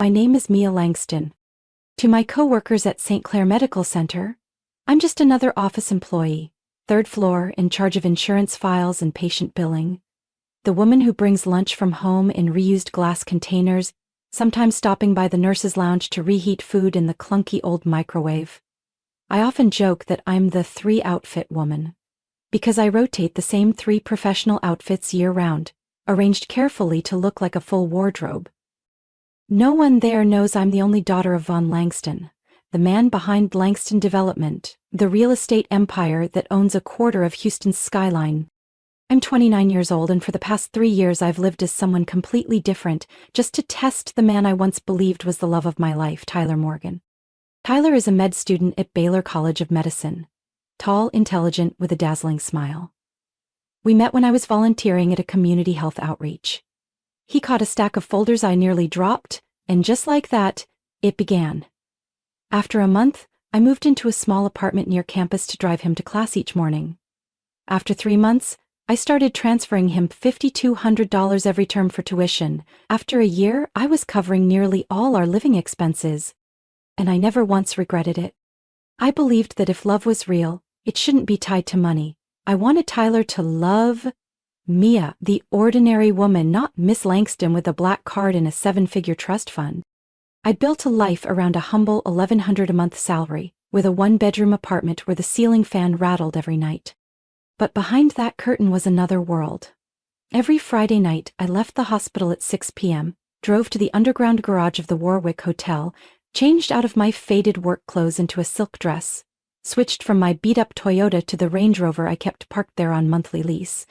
My name is Mia Langston. To my co-workers at St. Clair Medical Center, I'm just another office employee, third floor, in charge of insurance files and patient billing. The woman who brings lunch from home in reused glass containers, sometimes stopping by the nurse's lounge to reheat food in the clunky old microwave. I often joke that I'm the three-outfit woman, because I rotate the same 3 professional outfits year-round, arranged carefully to look like a full wardrobe. No one there knows I'm the only daughter of Von Langston, the man behind Langston Development, the real estate empire that owns a quarter of Houston's skyline. I'm 29 years old, and for the past 3 years I've lived as someone completely different, just to test the man I once believed was the love of my life, Tyler Morgan. Tyler is a med student at Baylor College of Medicine. Tall, intelligent, with a dazzling smile. We met when I was volunteering at a community health outreach. He caught a stack of folders I nearly dropped, and just like that, it began. After a month, I moved into a small apartment near campus to drive him to class each morning. After 3 months, I started transferring him $5,200 every term for tuition. After a year, I was covering nearly all our living expenses. And I never once regretted it. I believed that if love was real, it shouldn't be tied to money. I wanted Tyler to love Mia, the ordinary woman, not Miss Langston with a black card and a 7-figure trust fund. I'd built a life around a humble $1,100 a month salary, with a 1-bedroom apartment where the ceiling fan rattled every night. But behind that curtain was another world. Every Friday night, I left the hospital at 6 p.m., drove to the underground garage of the Warwick Hotel, changed out of my faded work clothes into a silk dress, switched from my beat-up Toyota to the Range Rover I kept parked there on monthly lease.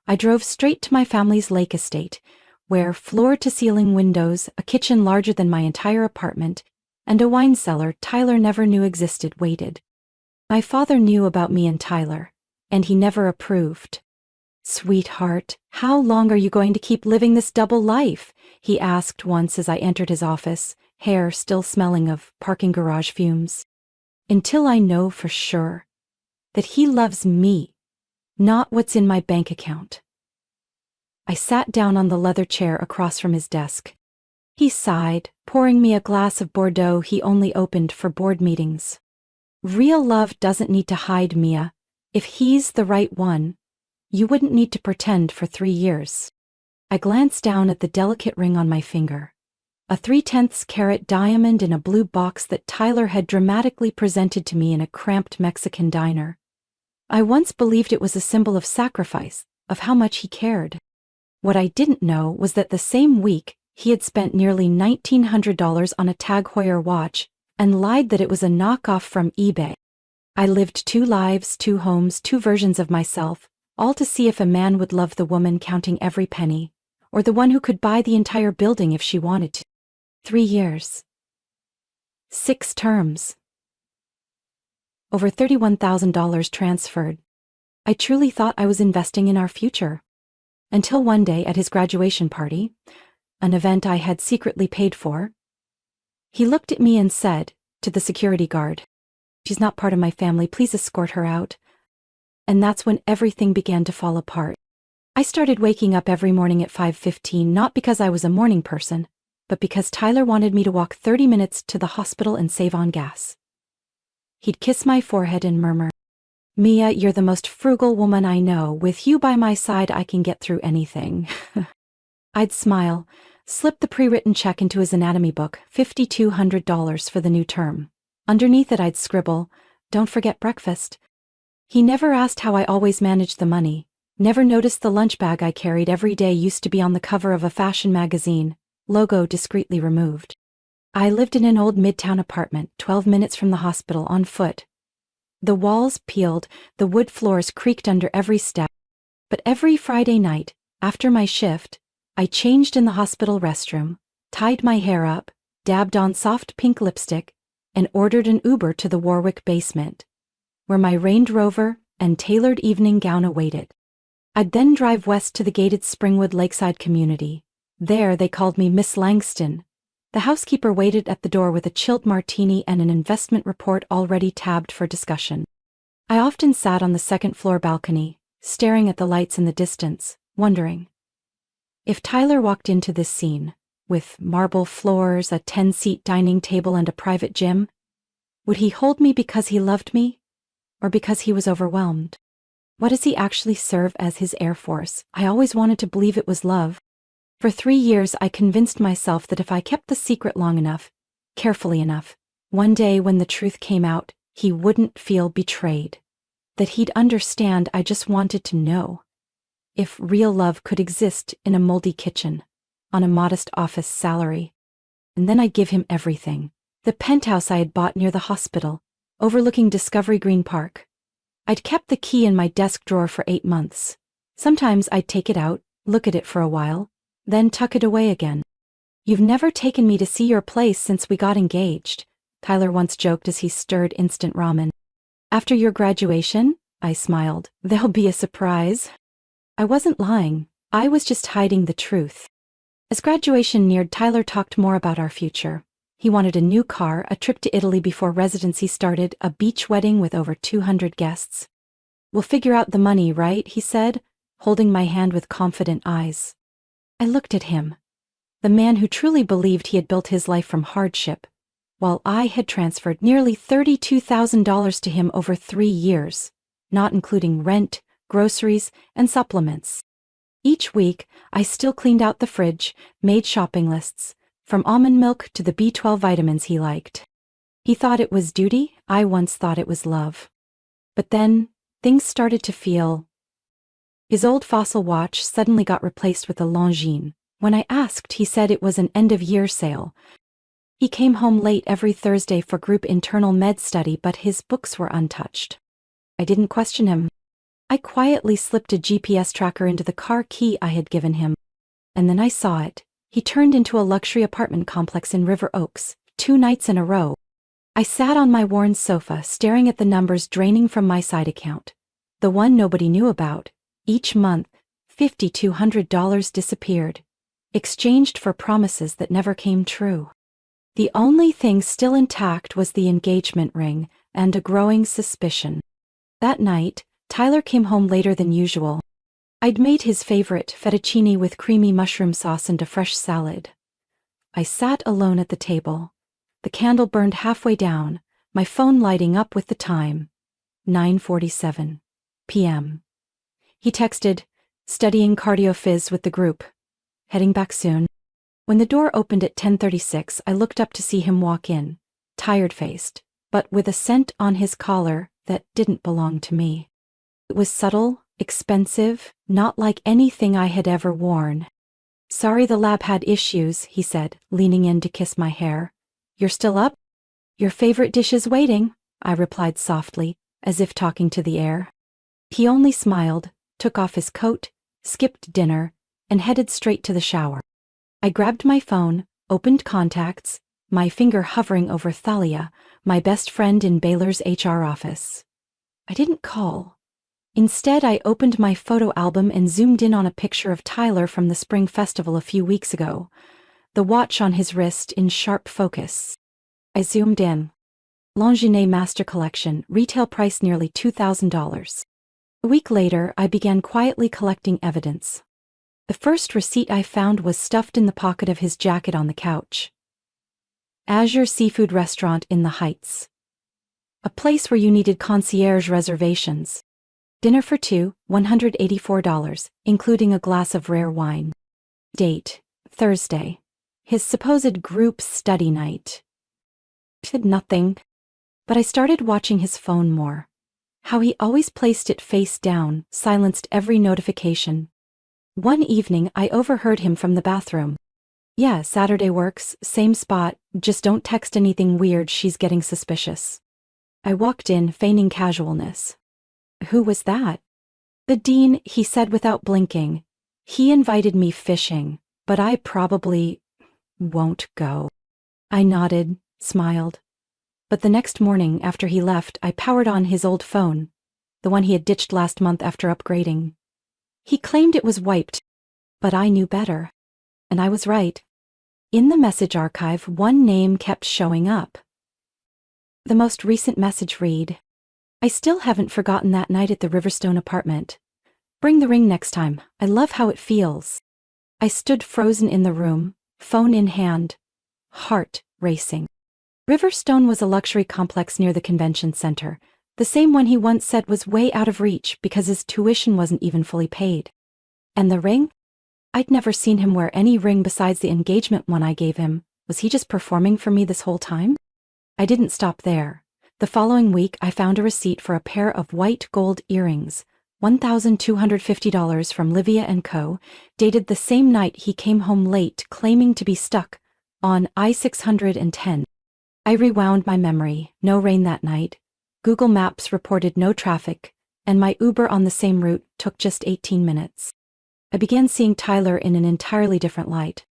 I drove straight to my family's lake estate, where floor-to-ceiling windows, a kitchen larger than my entire apartment, and a wine cellar Tyler never knew existed waited. My father knew about me and Tyler, and he never approved. "Sweetheart, how long are you going to keep living this double life?" he asked once as I entered his office, hair still smelling of parking garage fumes. "Until I know for sure that he loves me, not what's in my bank account." I sat down on the leather chair across from his desk. He sighed, pouring me a glass of Bordeaux he only opened for board meetings. "Real love doesn't need to hide, Mia. If he's the right one, you wouldn't need to pretend for 3 years." I glanced down at the delicate ring on my finger. A 3/10 carat diamond in a blue box that Tyler had dramatically presented to me in a cramped Mexican diner. I once believed it was a symbol of sacrifice, of how much he cared. What I didn't know was that the same week, he had spent nearly $1,900 on a Tag Heuer watch and lied that it was a knockoff from eBay. I lived 2 lives, 2 homes, 2 versions of myself, all to see if a man would love the woman counting every penny, or the one who could buy the entire building if she wanted to. 3 years. 6 terms. Over $31,000 transferred. I truly thought I was investing in our future. Until one day at his graduation party, an event I had secretly paid for, he looked at me and said, to the security guard, "She's not part of my family, please escort her out." And that's when everything began to fall apart. I started waking up every morning at 5:15, not because I was a morning person, but because Tyler wanted me to walk 30 minutes to the hospital and save on gas. He'd kiss my forehead and murmur, "Mia, you're the most frugal woman I know. With you by my side, I can get through anything." I'd smile, slip the pre-written check into his anatomy book, $5,200 for the new term. Underneath it I'd scribble, "Don't forget breakfast." He never asked how I always managed the money, never noticed the lunch bag I carried every day used to be on the cover of a fashion magazine, logo discreetly removed. I lived in an old midtown apartment, 12 minutes from the hospital, on foot. The walls peeled, the wood floors creaked under every step. But every Friday night, after my shift, I changed in the hospital restroom, tied my hair up, dabbed on soft pink lipstick, and ordered an Uber to the Warwick basement, where my Range Rover and tailored evening gown awaited. I'd then drive west to the gated Springwood Lakeside community. There they called me Miss Langston. The housekeeper waited at the door with a chilled martini and an investment report already tabbed for discussion. I often sat on the second-floor balcony, staring at the lights in the distance, wondering, if Tyler walked into this scene, with marble floors, a 10-seat dining table, and a private gym? Would he hold me because he loved me, or because he was overwhelmed? What does he actually serve as his Air Force? I always wanted to believe it was love. For 3 years I convinced myself that if I kept the secret long enough, carefully enough, one day when the truth came out, he wouldn't feel betrayed. That he'd understand. I just wanted to know if real love could exist in a moldy kitchen, on a modest office salary. And then I'd give him everything. The penthouse I had bought near the hospital, overlooking Discovery Green Park. I'd kept the key in my desk drawer for 8 months. Sometimes I'd take it out, look at it for a while, then tuck it away again. "You've never taken me to see your place since we got engaged," Tyler once joked as he stirred instant ramen. "After your graduation?" I smiled. "There'll be a surprise." I wasn't lying. I was just hiding the truth. As graduation neared, Tyler talked more about our future. He wanted a new car, a trip to Italy before residency started, a beach wedding with over 200 guests. "We'll figure out the money, right?" he said, holding my hand with confident eyes. I looked at him, the man who truly believed he had built his life from hardship, while I had transferred nearly $32,000 to him over 3 years, not including rent, groceries, and supplements. Each week, I still cleaned out the fridge, made shopping lists, from almond milk to the B12 vitamins he liked. He thought it was duty. I once thought it was love. But then, things started to feel... His old fossil watch suddenly got replaced with a Longines. When I asked, he said it was an end-of-year sale. He came home late every Thursday for group internal med study, but his books were untouched. I didn't question him. I quietly slipped a GPS tracker into the car key I had given him. And then I saw it. He turned into a luxury apartment complex in River Oaks, 2 nights in a row. I sat on my worn sofa, staring at the numbers draining from my side account. The one nobody knew about. Each month, $5,200 disappeared, exchanged for promises that never came true. The only thing still intact was the engagement ring and a growing suspicion. That night, Tyler came home later than usual. I'd made his favorite fettuccine with creamy mushroom sauce and a fresh salad. I sat alone at the table. The candle burned halfway down, my phone lighting up with the time. 9:47 p.m. He texted, "Studying cardio phys with the group. Heading back soon." When the door opened at 10:36, I looked up to see him walk in, tired-faced, but with a scent on his collar that didn't belong to me. It was subtle, expensive, not like anything I had ever worn. "Sorry the lab had issues," he said, leaning in to kiss my hair. "You're still up?" "Your favorite dish is waiting," I replied softly, as if talking to the air. He only smiled, took off his coat, skipped dinner, and headed straight to the shower. I grabbed my phone, opened contacts, my finger hovering over Thalia, my best friend in Baylor's HR office. I didn't call. Instead, I opened my photo album and zoomed in on a picture of Tyler from the spring festival a few weeks ago, the watch on his wrist in sharp focus. I zoomed in. Longines Master Collection, retail price nearly $2,000. A week later, I began quietly collecting evidence. The first receipt I found was stuffed in the pocket of his jacket on the couch. Azure Seafood Restaurant in the Heights. A place where you needed concierge reservations. Dinner for 2, $184, including a glass of rare wine. Date, Thursday. His supposed group study night. Said nothing, but I started watching his phone more. How he always placed it face down, silenced every notification. One evening, I overheard him from the bathroom. "Yeah, Saturday works, same spot, just don't text anything weird, she's getting suspicious." I walked in, feigning casualness. "Who was that?" "The dean," he said without blinking. "He invited me fishing, but I probably won't go." I nodded, smiled. But the next morning, after he left, I powered on his old phone, the one he had ditched last month after upgrading. He claimed it was wiped, but I knew better. And I was right. In the message archive, one name kept showing up. The most recent message read, "I still haven't forgotten that night at the Riverstone apartment. Bring the ring next time. I love how it feels." I stood frozen in the room, phone in hand, heart racing. Riverstone was a luxury complex near the convention center, the same one he once said was way out of reach because his tuition wasn't even fully paid. And the ring? I'd never seen him wear any ring besides the engagement one I gave him. Was he just performing for me this whole time? I didn't stop there. The following week, I found a receipt for a pair of white gold earrings, $1,250 from Livia & Co., dated the same night he came home late claiming to be stuck on I-610. I rewound my memory. No rain that night. Google Maps reported no traffic, and my Uber on the same route took just 18 minutes. I began seeing Tyler in an entirely different light.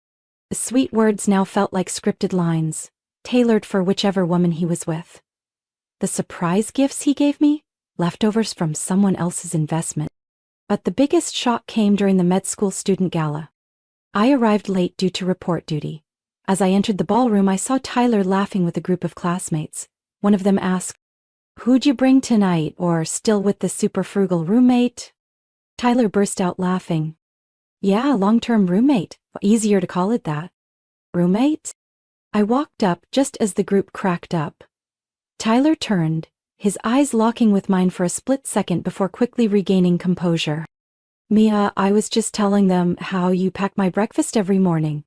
The sweet words now felt like scripted lines, tailored for whichever woman he was with. The surprise gifts he gave me? Leftovers from someone else's investment. But the biggest shock came during the med school student gala. I arrived late due to report duty. As I entered the ballroom, I saw Tyler laughing with a group of classmates. One of them asked, "Who'd you bring tonight, or still with the super frugal roommate?" Tyler burst out laughing. "Yeah, long-term roommate. Easier to call it that." "Roommate?" I walked up just as the group cracked up. Tyler turned, his eyes locking with mine for a split second before quickly regaining composure. "Mia, I was just telling them how you pack my breakfast every morning."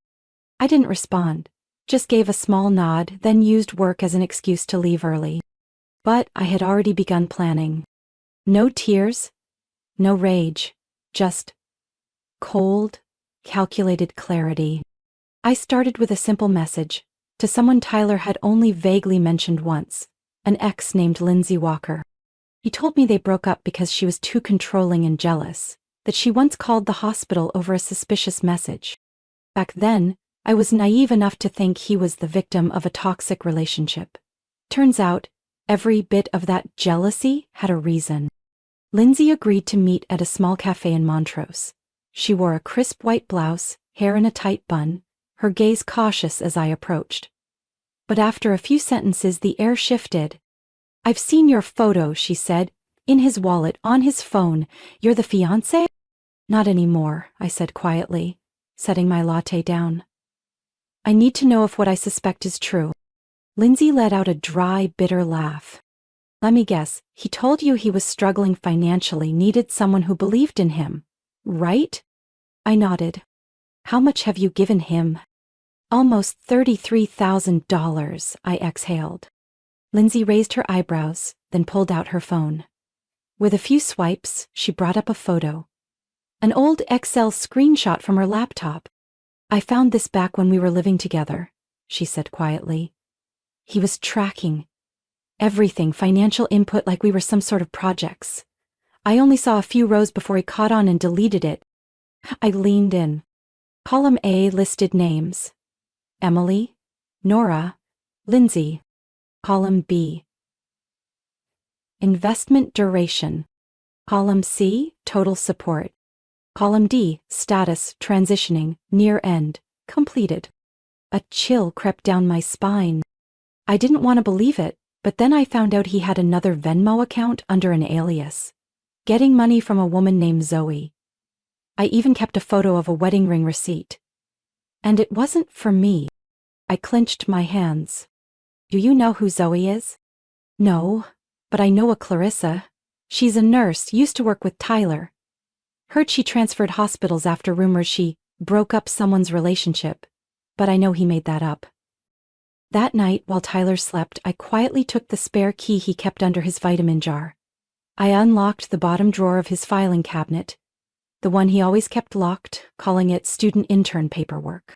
I didn't respond, just gave a small nod, then used work as an excuse to leave early. But I had already begun planning. No tears, no rage, just cold, calculated clarity. I started with a simple message, to someone Tyler had only vaguely mentioned once, an ex named Lindsay Walker. He told me they broke up because she was too controlling and jealous, that she once called the hospital over a suspicious message. Back then, I was naive enough to think he was the victim of a toxic relationship. Turns out, every bit of that jealousy had a reason. Lindsay agreed to meet at a small cafe in Montrose. She wore a crisp white blouse, hair in a tight bun, her gaze cautious as I approached. But after a few sentences, the air shifted. "I've seen your photo," she said, "in his wallet, on his phone. You're the fiancé?" "Not anymore," I said quietly, setting my latte down. "I need to know if what I suspect is true." Lindsay let out a dry, bitter laugh. "Let me guess, he told you he was struggling financially, needed someone who believed in him, right?" I nodded. "How much have you given him?" "Almost $33,000, I exhaled. Lindsay raised her eyebrows, then pulled out her phone. With a few swipes, she brought up a photo. An old Excel screenshot from her laptop. "I found this back when we were living together," she said quietly. "He was tracking everything, financial input, like we were some sort of projects. I only saw a few rows before he caught on and deleted it." I leaned in. Column A listed names: Emily, Nora, Lindsay. Column B, investment duration. Column C, total support. Column D, status, transitioning, near end, completed. A chill crept down my spine. I didn't want to believe it, but then I found out he had another Venmo account under an alias, getting money from a woman named Zoe. I even kept a photo of a wedding ring receipt. And it wasn't for me. I clenched my hands. "Do you know who Zoe is?" "No, but I know a Clarissa. She's a nurse, used to work with Tyler. Heard she transferred hospitals after rumors she broke up someone's relationship, but I know he made that up." That night, while Tyler slept, I quietly took the spare key he kept under his vitamin jar. I unlocked the bottom drawer of his filing cabinet, the one he always kept locked, calling it student intern paperwork.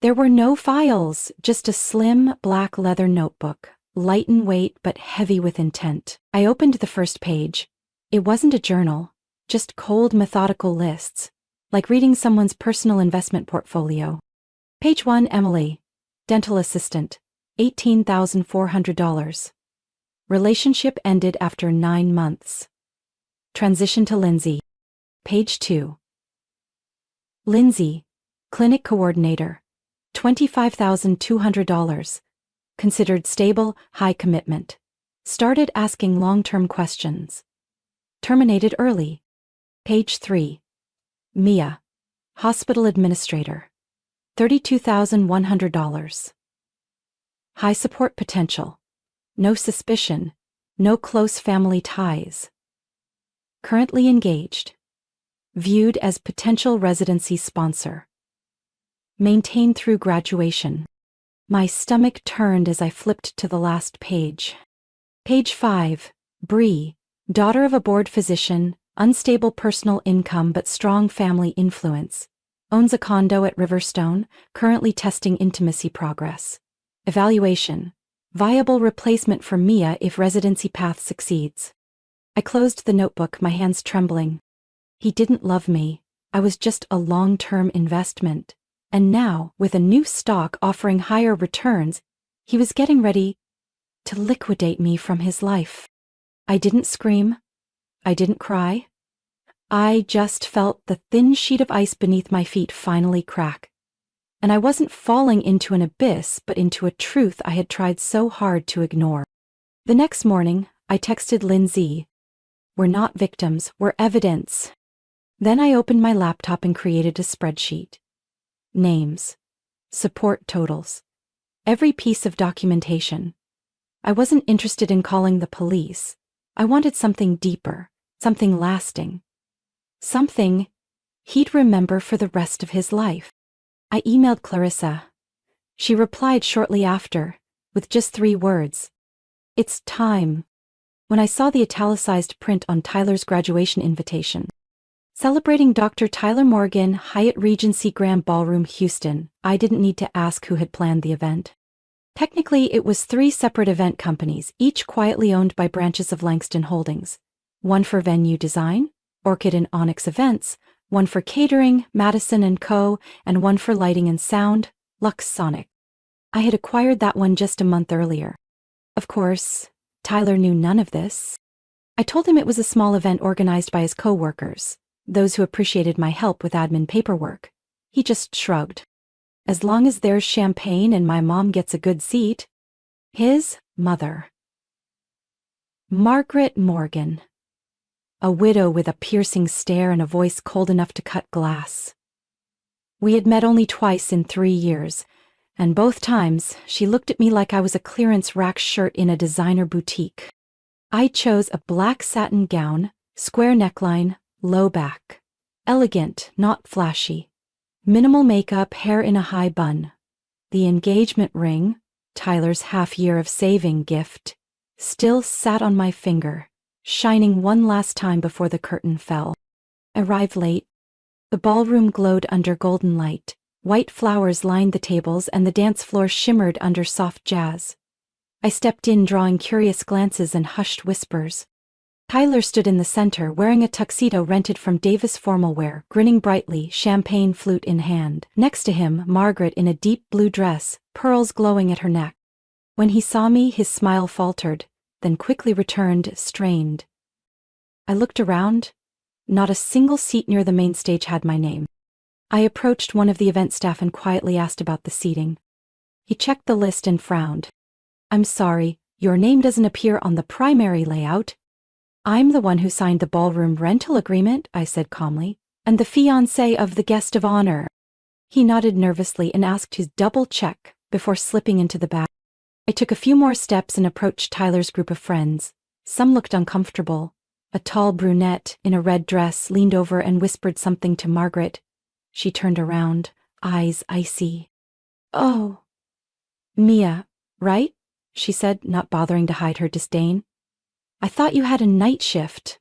There were no files, just a slim, black leather notebook, light in weight but heavy with intent. I opened the first page. It wasn't a journal, just cold, methodical lists, like reading someone's personal investment portfolio. Page 1, Emily, dental assistant, $18,400. Relationship ended after 9 months. Transition to Lindsay. Page 2. Lindsay, clinic coordinator, $25,200. Considered stable, high commitment. Started asking long-term questions. Terminated early. Page 3. Mia, hospital administrator, $32,100. High support potential. No suspicion. No close family ties. Currently engaged. Viewed as potential residency sponsor. Maintained through graduation. My stomach turned as I flipped to the last page. Page 5. Bree, daughter of a board physician, unstable personal income but strong family influence. Owns a condo at Riverstone, currently testing intimacy progress. Evaluation. Viable replacement for Mia if residency path succeeds. I closed the notebook, my hands trembling. He didn't love me. I was just a long-term investment. And now, with a new stock offering higher returns, he was getting ready to liquidate me from his life. I didn't scream. I didn't cry. I just felt the thin sheet of ice beneath my feet finally crack. And I wasn't falling into an abyss, but into a truth I had tried so hard to ignore. The next morning, I texted Lindsay. We're not victims, we're evidence. Then I opened my laptop and created a spreadsheet. Names. Support totals. Every piece of documentation. I wasn't interested in calling the police. I wanted something deeper, something lasting. Something he'd remember for the rest of his life. I emailed Clarissa. She replied shortly after, with just 3 words. It's time. When I saw the italicized print on Tyler's graduation invitation. Celebrating Dr. Tyler Morgan, Hyatt Regency Grand Ballroom, Houston, I didn't need to ask who had planned the event. Technically, it was 3 separate event companies, each quietly owned by branches of Langston Holdings. One for venue design, Orchid and Onyx Events, one for catering, Madison & Co., and one for lighting and sound, Lux Sonic. I had acquired that one just a month earlier. Of course, Tyler knew none of this. I told him it was a small event organized by his co-workers, those who appreciated my help with admin paperwork. He just shrugged. As long as there's champagne and my mom gets a good seat. His mother. Margaret Morgan. A widow with a piercing stare and a voice cold enough to cut glass. We had met only twice in 3 years, and both times she looked at me like I was a clearance rack shirt in a designer boutique. I chose a black satin gown, square neckline, low back. Elegant, not flashy. Minimal makeup, hair in a high bun. The engagement ring, Tyler's half-year of saving gift, still sat on my finger, shining one last time before the curtain fell. Arrived late. The ballroom glowed under golden light. White flowers lined the tables and the dance floor shimmered under soft jazz. I stepped in, drawing curious glances and hushed whispers. Tyler stood in the center, wearing a tuxedo rented from Davis Formal Wear, grinning brightly, champagne flute in hand. Next to him, Margaret in a deep blue dress, pearls glowing at her neck. When he saw me, his smile faltered, then quickly returned, strained. I looked around. Not a single seat near the main stage had my name. I approached one of the event staff and quietly asked about the seating. He checked the list and frowned. I'm sorry, your name doesn't appear on the primary layout. I'm the one who signed the ballroom rental agreement, I said calmly, and the fiancé of the guest of honor. He nodded nervously and asked to double check before slipping into the back. I took a few more steps and approached Tyler's group of friends. Some looked uncomfortable. A tall brunette in a red dress leaned over and whispered something to Margaret. She turned around, eyes icy. Oh. Mia, right? She said, not bothering to hide her disdain. I thought you had a night shift.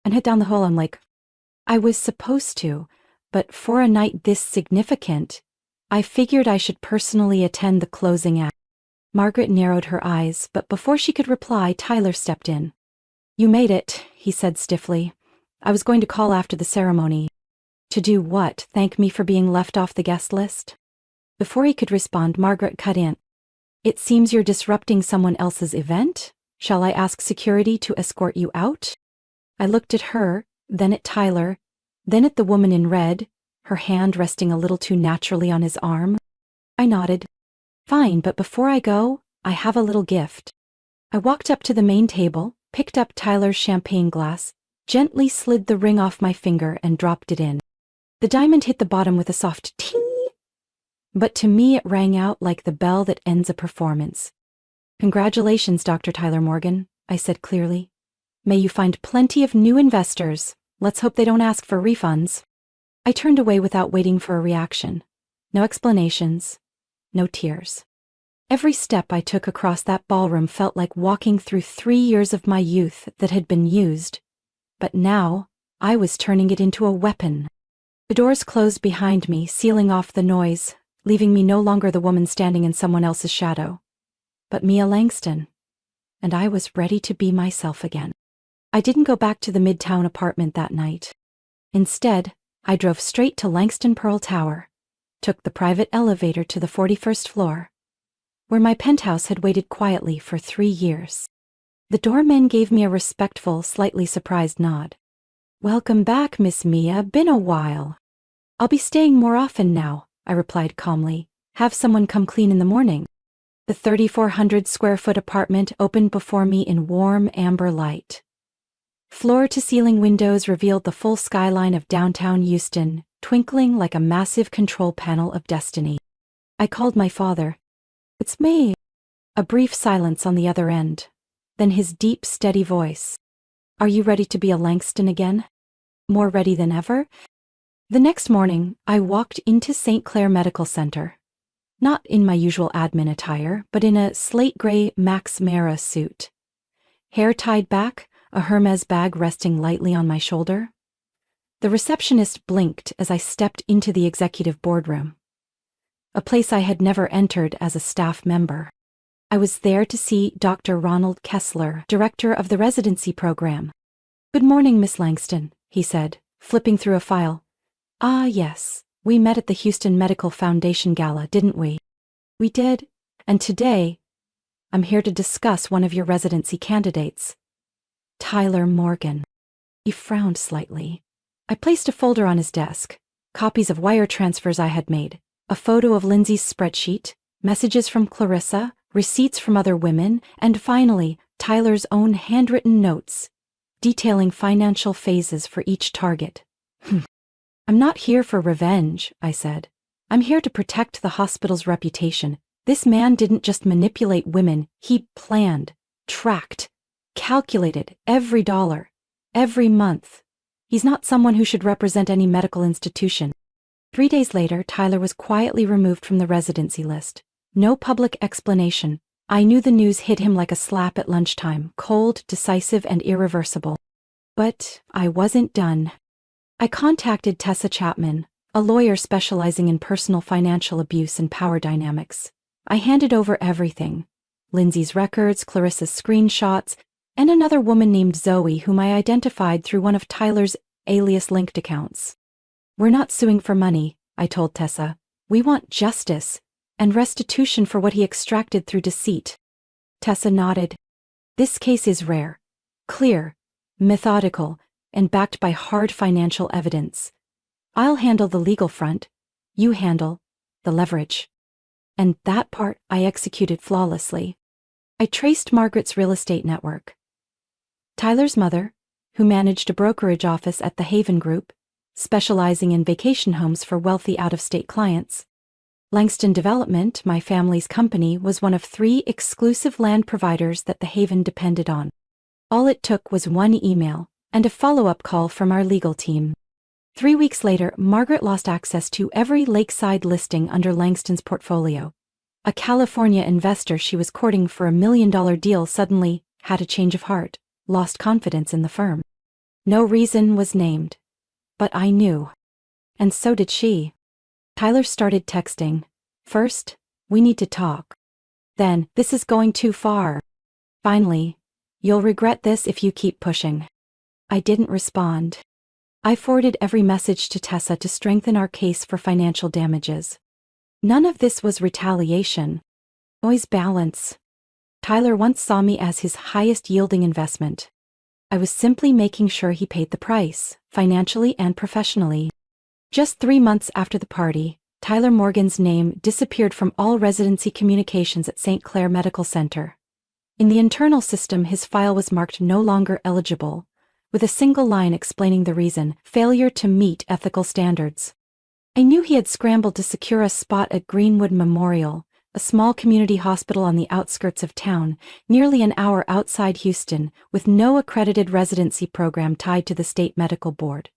And head down the hall, I'm like, I was supposed to, but for a night this significant, I figured I should personally attend the closing act. Margaret narrowed her eyes, but before she could reply, Tyler stepped in. You made it, he said stiffly. I was going to call after the ceremony. To do what? Thank me for being left off the guest list? Before he could respond, Margaret cut in. It seems you're disrupting someone else's event? Shall I ask security to escort you out? I looked at her, then at Tyler, then at the woman in red, her hand resting a little too naturally on his arm. I nodded. Fine, but before I go, I have a little gift. I walked up to the main table, picked up Tyler's champagne glass, gently slid the ring off my finger and dropped it in. The diamond hit the bottom with a soft ting. But to me it rang out like the bell that ends a performance. "Congratulations, Dr. Tyler Morgan," I said clearly. "May you find plenty of new investors. Let's hope they don't ask for refunds." I turned away without waiting for a reaction. No explanations, no tears. Every step I took across that ballroom felt like walking through 3 years of my youth that had been used. But now, I was turning it into a weapon. The doors closed behind me, sealing off the noise, leaving me no longer the woman standing in someone else's shadow, but Mia Langston. And I was ready to be myself again. I didn't go back to the Midtown apartment that night. Instead, I drove straight to Langston Pearl Tower, took the private elevator to the 41st floor, where my penthouse had waited quietly for 3 years. The doorman gave me a respectful, slightly surprised nod. "Welcome back, Miss Mia. Been a while." "I'll be staying more often now," I replied calmly. "Have someone come clean in the morning." The 3,400-square-foot apartment opened before me in warm amber light. Floor-to-ceiling windows revealed the full skyline of downtown Houston, twinkling like a massive control panel of destiny. I called my father. "It's me." A brief silence on the other end. Then his deep, steady voice. "Are you ready to be a Langston again? More ready than ever?" The next morning, I walked into St. Clair Medical Center. Not in my usual admin attire, but in a slate gray Max Mara suit. Hair tied back, a Hermes bag resting lightly on my shoulder. The receptionist blinked as I stepped into the executive boardroom, a place I had never entered as a staff member. I was there to see Dr. Ronald Kessler, director of the residency program. "Good morning, Miss Langston," he said, flipping through a file. "Ah, yes, we met at the Houston Medical Foundation Gala, didn't we?" "We did, and today, I'm here to discuss one of your residency candidates, Tyler Morgan." He frowned slightly. I placed a folder on his desk, copies of wire transfers I had made, a photo of Lindsay's spreadsheet, messages from Clarissa, receipts from other women, and finally, Tyler's own handwritten notes, detailing financial phases for each target. "I'm not here for revenge," I said. "I'm here to protect the hospital's reputation. This man didn't just manipulate women, he planned, tracked, calculated every dollar, every month. He's not someone who should represent any medical institution." 3 days later, Tyler was quietly removed from the residency list. No public explanation. I knew the news hit him like a slap at lunchtime, cold, decisive, and irreversible. But I wasn't done. I contacted Tessa Chapman, a lawyer specializing in personal financial abuse and power dynamics. I handed over everything: Lindsay's records, Clarissa's screenshots, and another woman named Zoe whom I identified through one of Tyler's alias-linked accounts. "We're not suing for money," I told Tessa. "We want justice and restitution for what he extracted through deceit." Tessa nodded. "This case is rare, clear, methodical, and backed by hard financial evidence. I'll handle the legal front, you handle the leverage." And that part I executed flawlessly. I traced Margaret's real estate network. Tyler's mother, who managed a brokerage office at the Haven Group, specializing in vacation homes for wealthy out-of-state clients. Langston Development, my family's company, was one of 3 exclusive land providers that the Haven depended on. All it took was one email and a follow-up call from our legal team. 3 weeks later, Margaret lost access to every lakeside listing under Langston's portfolio. A California investor she was courting for $1 million deal suddenly had a change of heart, lost confidence in the firm. No reason was named, but I knew. And so did she. Tyler started texting. First, "We need to talk." Then, "This is going too far." Finally, "You'll regret this if you keep pushing." I didn't respond. I forwarded every message to Tessa to strengthen our case for financial damages. None of this was retaliation. Always balance. Tyler once saw me as his highest-yielding investment. I was simply making sure he paid the price, financially and professionally. Just 3 months after the party, Tyler Morgan's name disappeared from all residency communications at St. Clair Medical Center. In the internal system, his file was marked no longer eligible, with a single line explaining the reason: failure to meet ethical standards. I knew he had scrambled to secure a spot at Greenwood Memorial, a small community hospital on the outskirts of town, nearly an hour outside Houston, with no accredited residency program tied to the state medical board.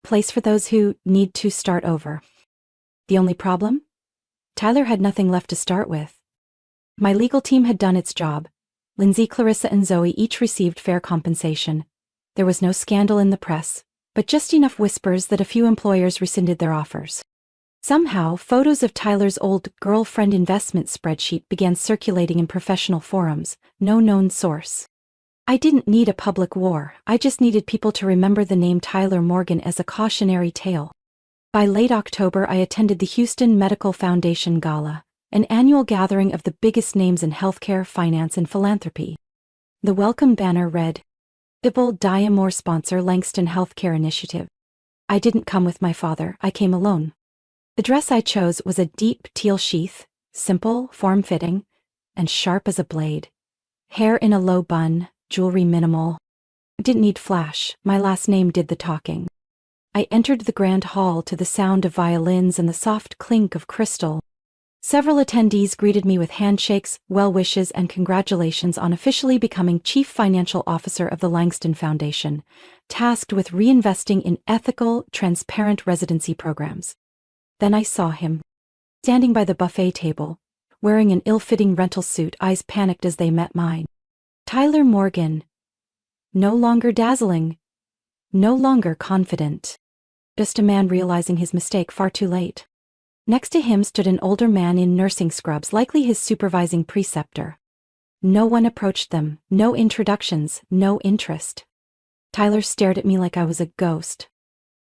Place for those who need to start over. The only problem? Tyler had nothing left to start with. My legal team had done its job. Lindsay, Clarissa, and Zoe each received fair compensation. There was no scandal in the press, but just enough whispers that a few employers rescinded their offers. Somehow, photos of Tyler's old girlfriend investment spreadsheet began circulating in professional forums, no known source. I didn't need a public war, I just needed people to remember the name Tyler Morgan as a cautionary tale. By late October, I attended the Houston Medical Foundation Gala, an annual gathering of the biggest names in healthcare, finance, and philanthropy. The welcome banner read, "Ibble Diamore Sponsor Langston Healthcare Initiative." I didn't come with my father, I came alone. The dress I chose was a deep teal sheath, simple, form-fitting, and sharp as a blade. Hair in a low bun, jewelry minimal. I didn't need flash, my last name did the talking. I entered the grand hall to the sound of violins and the soft clink of crystal. Several attendees greeted me with handshakes, well wishes, and congratulations on officially becoming Chief Financial Officer of the Langston Foundation, tasked with reinvesting in ethical, transparent residency programs. Then I saw him, standing by the buffet table, wearing an ill-fitting rental suit, eyes panicked as they met mine. Tyler Morgan. No longer dazzling. No longer confident. Just a man realizing his mistake far too late. Next to him stood an older man in nursing scrubs, likely his supervising preceptor. No one approached them, no introductions, no interest. Tyler stared at me like I was a ghost.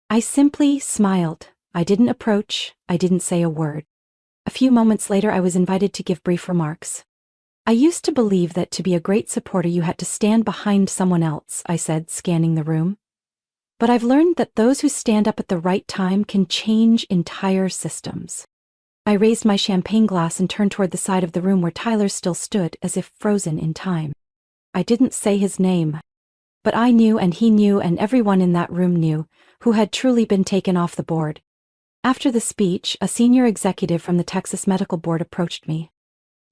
I simply smiled. I didn't approach, I didn't say a word. A few moments later I was invited to give brief remarks. I used to believe that to be a great supporter you had to stand behind someone else, I said, scanning the room. But I've learned that those who stand up at the right time can change entire systems. I raised my champagne glass and turned toward the side of the room where Tyler still stood, as if frozen in time. I didn't say his name. But I knew and he knew and everyone in that room knew, who had truly been taken off the board. After the speech, a senior executive from the Texas Medical Board approached me.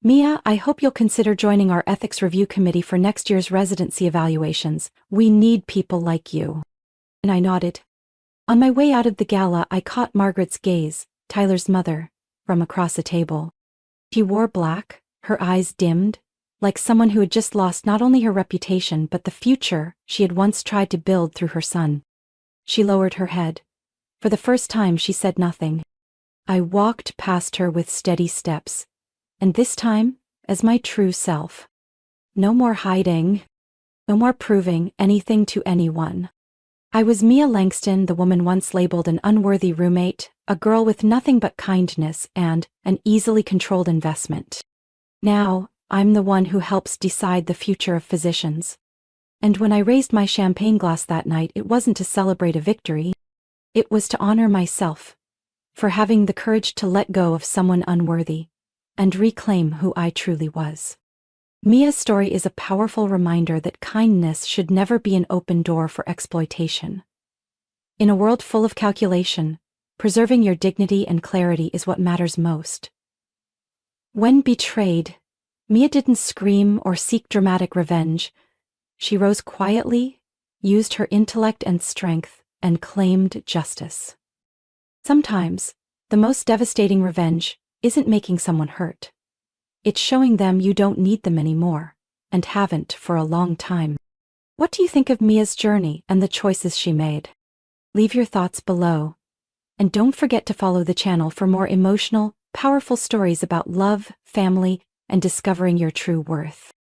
"Mia, I hope you'll consider joining our ethics review committee for next year's residency evaluations. We need people like you." And I nodded. On my way out of the gala, I caught Margaret's gaze, Tyler's mother, from across the table. She wore black, her eyes dimmed, like someone who had just lost not only her reputation but the future she had once tried to build through her son. She lowered her head. For the first time she said nothing. I walked past her with steady steps, and this time as my true self. No more hiding, no more proving anything to anyone. I was Mia Langston, the woman once labeled an unworthy roommate, a girl with nothing but kindness and an easily controlled investment. Now, I'm the one who helps decide the future of physicians. And when I raised my champagne glass that night, it wasn't to celebrate a victory. It was to honor myself for having the courage to let go of someone unworthy and reclaim who I truly was. Mia's story is a powerful reminder that kindness should never be an open door for exploitation. In a world full of calculation, preserving your dignity and clarity is what matters most. When betrayed, Mia didn't scream or seek dramatic revenge. She rose quietly, used her intellect and strength, and claimed justice. Sometimes, the most devastating revenge isn't making someone hurt. It's showing them you don't need them anymore, and haven't for a long time. What do you think of Mia's journey and the choices she made? Leave your thoughts below. And don't forget to follow the channel for more emotional, powerful stories about love, family, and discovering your true worth.